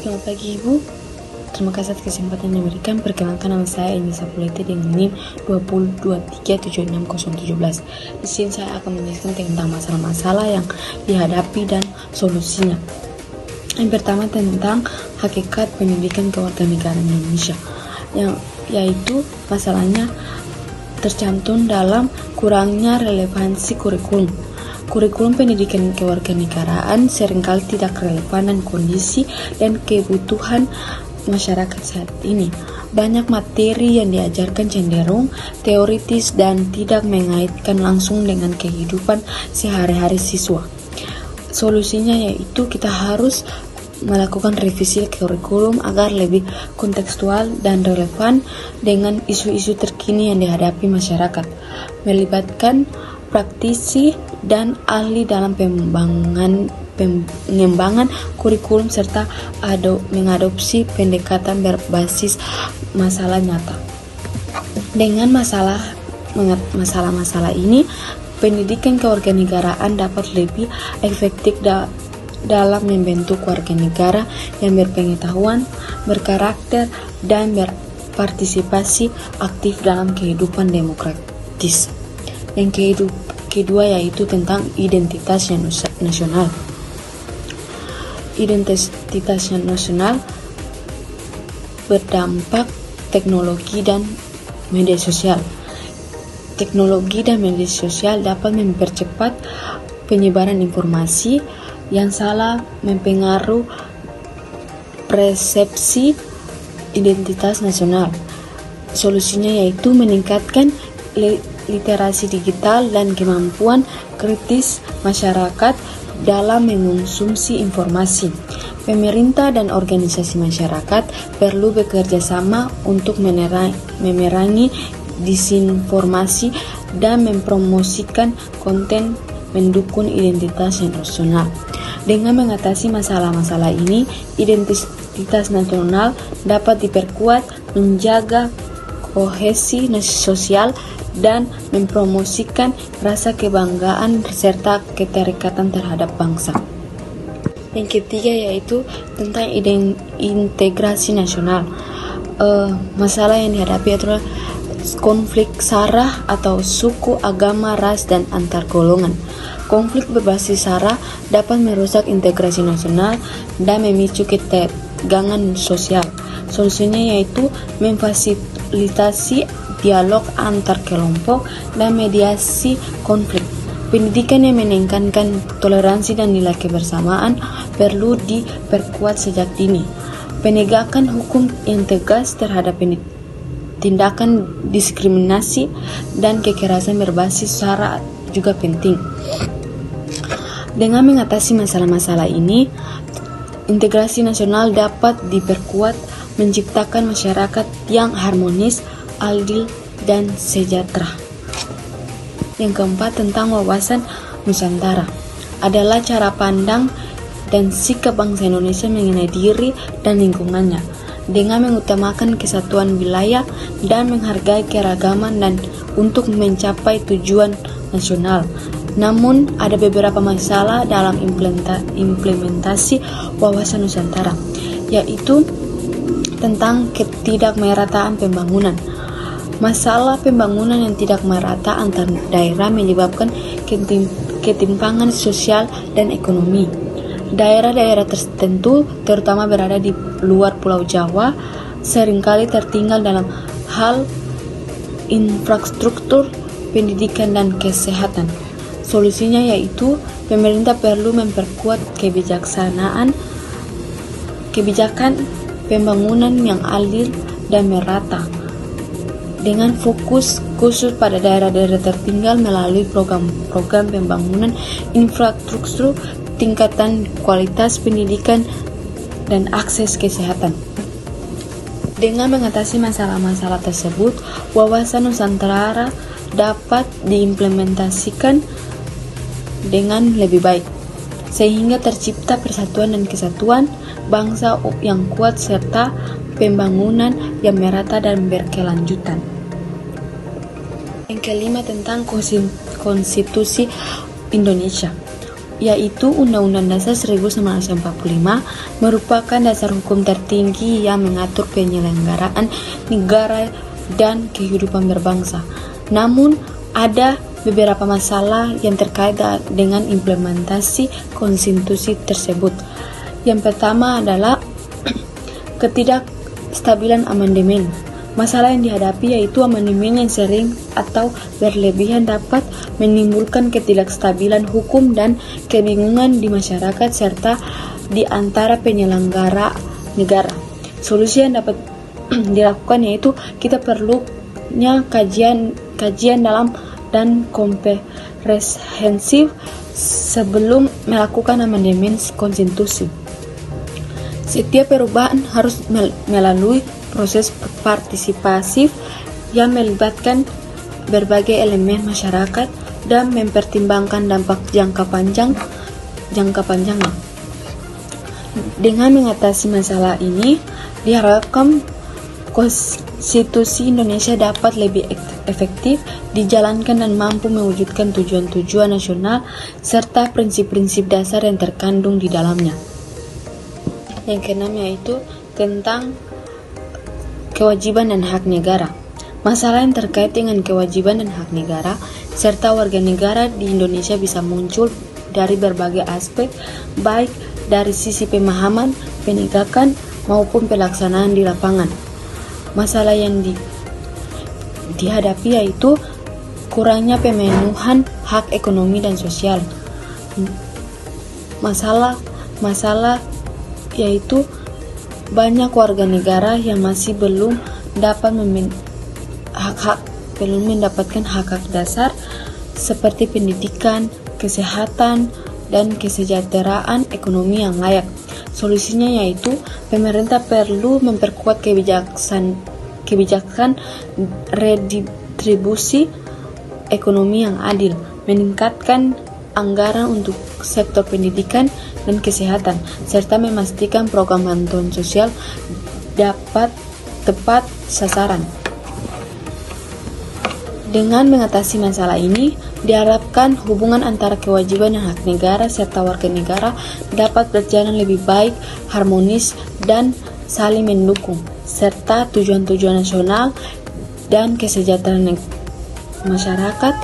Selamat pagi Ibu. Terima kasih atas kesempatan yang diberikan. Perkenalkan, nama saya Eni Sapulete dengan NIM 202376017. Di sini saya akan menjelaskan tentang masalah-masalah yang dihadapi dan solusinya. Yang pertama tentang hakikat pendidikan kewarganegaraan Indonesia, yaitu masalahnya tercantum dalam kurangnya relevansi kurikulum. Kurikulum pendidikan kewarganegaraan seringkali tidak relevan dengan kondisi dan kebutuhan masyarakat saat ini. Banyak materi yang diajarkan cenderung teoritis dan tidak mengaitkan langsung dengan kehidupan sehari-hari siswa. Solusinya yaitu kita harus melakukan revisi kurikulum agar lebih kontekstual dan relevan dengan isu-isu terkini yang dihadapi masyarakat, melibatkan praktisi dan ahli dalam pengembangan kurikulum serta mengadopsi pendekatan berbasis masalah nyata. Dengan masalah-masalah ini, pendidikan kewarganegaraan dapat lebih efektif dalam membentuk warga negara yang berpengetahuan, berkarakter, dan berpartisipasi aktif dalam kehidupan demokratis. Yang kedua yaitu tentang identitas nasional. Identitas nasional berdampak teknologi dan media sosial. Teknologi dan media sosial dapat mempercepat penyebaran informasi yang salah, mempengaruhi persepsi identitas nasional. Solusinya yaitu meningkatkan literasi digital dan kemampuan kritis masyarakat dalam mengonsumsi informasi. Pemerintah dan organisasi masyarakat perlu bekerja sama untuk memerangi disinformasi dan mempromosikan konten mendukung identitas nasional. Dengan mengatasi masalah-masalah ini, identitas nasional dapat diperkuat, menjaga kohesi sosial, dan mempromosikan rasa kebanggaan serta keterikatan terhadap bangsa. Yang ketiga yaitu tentang integrasi nasional. Masalah yang dihadapi adalah konflik sara atau suku, agama, ras, dan antar golongan. Konflik berbasis sara dapat merusak integrasi nasional dan memicu ketegangan sosial. Solusinya yaitu memfasilitasi dialog antar kelompok dan mediasi konflik. Pendidikan yang meningkatkan toleransi dan nilai kebersamaan perlu diperkuat sejak dini. Penegakan hukum yang tegas terhadap tindakan diskriminasi dan kekerasan berbasis sara juga penting. Dengan mengatasi masalah-masalah ini, integrasi nasional dapat diperkuat, menciptakan masyarakat yang harmonis, adil, dan sejahtera. Yang keempat tentang wawasan Nusantara adalah cara pandang dan sikap bangsa Indonesia mengenai diri dan lingkungannya dengan mengutamakan kesatuan wilayah dan menghargai keragaman dan untuk mencapai tujuan nasional. Namun ada beberapa masalah dalam implementasi wawasan Nusantara, yaitu tentang ketidakmerataan pembangunan. Masalah pembangunan yang tidak merata antar daerah menyebabkan ketimpangan sosial dan ekonomi. Daerah-daerah tertentu, terutama berada di luar Pulau Jawa, seringkali tertinggal dalam hal infrastruktur, pendidikan, dan kesehatan. Solusinya yaitu pemerintah perlu memperkuat kebijakan pembangunan yang adil dan merata, dengan fokus khusus pada daerah-daerah tertinggal melalui program pembangunan infrastruktur, tingkatan kualitas pendidikan, dan akses kesehatan. Dengan mengatasi masalah-masalah tersebut, wawasan Nusantara dapat diimplementasikan dengan lebih baik, sehingga tercipta persatuan dan kesatuan bangsa yang kuat serta pembangunan yang merata dan berkelanjutan. Yang kelima tentang konstitusi Indonesia. yaitu Undang-Undang Dasar 1945 merupakan dasar hukum tertinggi yang mengatur penyelenggaraan negara dan kehidupan berbangsa. Namun, ada beberapa masalah yang terkait dengan implementasi konstitusi tersebut. Yang pertama adalah ketidakstabilan amandemen. Masalah yang dihadapi yaitu amandemen yang sering atau berlebihan dapat menimbulkan ketidakstabilan hukum dan kebingungan di masyarakat serta di antara penyelenggara negara. Solusi yang dapat dilakukan yaitu kita perlunya kajian dalam dan komprehensif sebelum melakukan amandemen konstitusi. Setiap perubahan harus melalui proses partisipasif yang melibatkan berbagai elemen masyarakat dan mempertimbangkan dampak jangka panjangnya. Dengan mengatasi masalah ini, diharapkan konstitusi Indonesia dapat lebih efektif dijalankan dan mampu mewujudkan tujuan-tujuan nasional serta prinsip-prinsip dasar yang terkandung di dalamnya. Yang keenam yaitu tentang kewajiban dan hak negara. Masalah yang terkait dengan kewajiban dan hak negara serta warga negara di Indonesia bisa muncul dari berbagai aspek, baik dari sisi pemahaman, penegakan, maupun pelaksanaan di lapangan. Masalah yang dihadapi yaitu kurangnya pemenuhan hak ekonomi dan sosial. Masalah yaitu banyak warga negara yang masih belum mendapatkan hak-hak dasar seperti pendidikan, kesehatan, dan kesejahteraan ekonomi yang layak. Solusinya yaitu pemerintah perlu memperkuat kebijakan redistribusi ekonomi yang adil, meningkatkan anggaran untuk sektor pendidikan dan kesehatan, serta memastikan program bantuan sosial dapat tepat sasaran. Dengan mengatasi masalah ini, diharapkan hubungan antara kewajiban dan hak negara serta warga negara dapat berjalan lebih baik, harmonis, dan saling mendukung, serta tujuan-tujuan nasional dan kesejahteraan masyarakat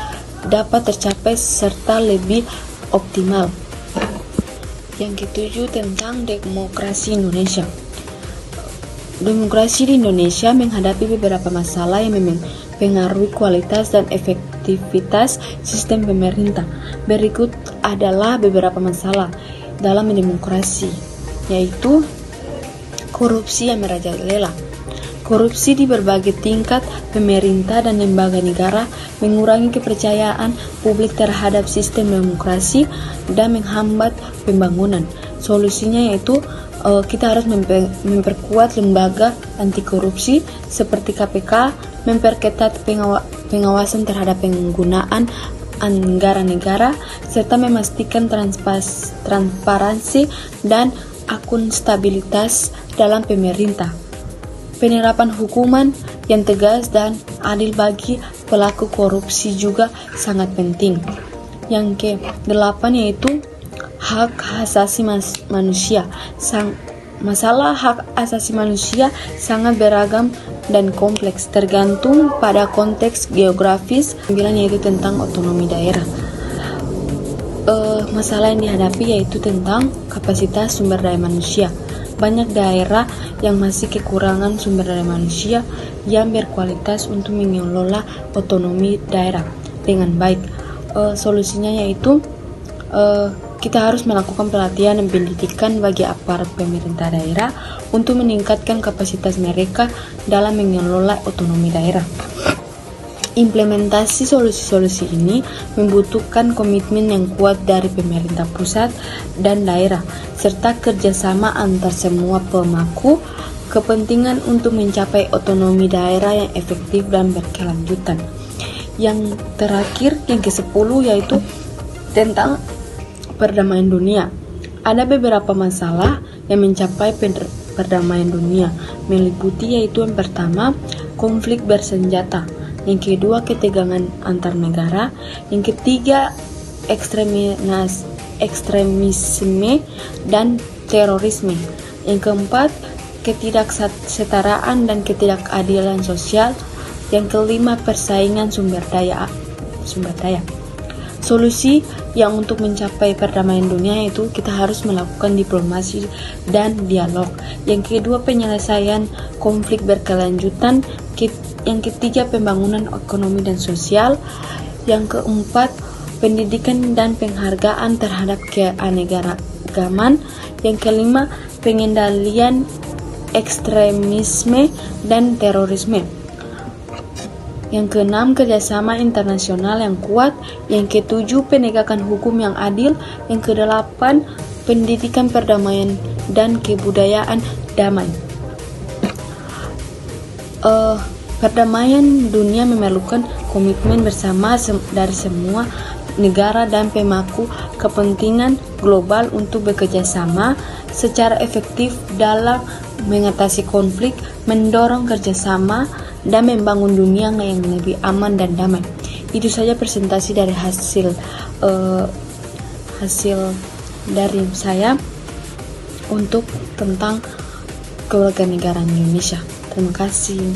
dapat tercapai serta lebih optimal. Yang ketujuh tentang demokrasi Indonesia. Demokrasi di Indonesia menghadapi beberapa masalah yang mempengaruhi kualitas dan efektivitas sistem pemerintah. Berikut adalah beberapa masalah dalam demokrasi, yaitu korupsi yang merajalela. Korupsi di berbagai tingkat pemerintah dan lembaga negara mengurangi kepercayaan publik terhadap sistem demokrasi dan menghambat pembangunan. Solusinya yaitu kita harus memperkuat lembaga anti korupsi seperti KPK, memperketat pengawasan terhadap penggunaan anggaran negara, serta memastikan transparansi dan akuntabilitas dalam pemerintah. Penerapan hukuman yang tegas dan adil bagi pelaku korupsi juga sangat penting. Yang ke-8 yaitu hak asasi manusia. Masalah hak asasi manusia sangat beragam dan kompleks, tergantung pada konteks geografis. 9 yaitu tentang otonomi daerah. Masalah yang dihadapi yaitu tentang kapasitas sumber daya manusia. Banyak daerah yang masih kekurangan sumber daya manusia yang berkualitas untuk mengelola otonomi daerah dengan baik. Solusinya yaitu kita harus melakukan pelatihan dan pendidikan bagi aparat pemerintah daerah untuk meningkatkan kapasitas mereka dalam mengelola otonomi daerah. Implementasi solusi-solusi ini membutuhkan komitmen yang kuat dari pemerintah pusat dan daerah, serta kerjasama antar semua pemangku kepentingan untuk mencapai otonomi daerah yang efektif dan berkelanjutan. Yang terakhir, yang ke-10 yaitu tentang perdamaian dunia. Ada beberapa masalah yang mencapai perdamaian dunia, meliputi yaitu yang pertama, konflik bersenjata. Yang kedua, ketegangan antar negara. Yang ketiga, ekstremisme dan terorisme. Yang keempat, ketidaksetaraan dan ketidakadilan sosial. Yang kelima, persaingan sumber daya. Solusi yang untuk mencapai perdamaian dunia itu kita harus melakukan diplomasi dan dialog. Yang kedua, penyelesaian konflik berkelanjutan. Yang ketiga, pembangunan ekonomi dan sosial. Yang keempat, pendidikan dan penghargaan terhadap keanekaragaman. Yang kelima, pengendalian ekstremisme dan terorisme. Yang keenam, kerjasama internasional yang kuat. Yang ketujuh, penegakan hukum yang adil. Yang kedelapan, pendidikan perdamaian dan kebudayaan damai. Perdamaian dunia memerlukan komitmen bersama dari semua negara dan pemangku kepentingan global untuk bekerja sama secara efektif dalam mengatasi konflik, mendorong kerjasama, dan membangun dunia yang lebih aman dan damai. Itu saja presentasi dari hasil dari saya untuk tentang kewarganegaraan Indonesia. Terima kasih.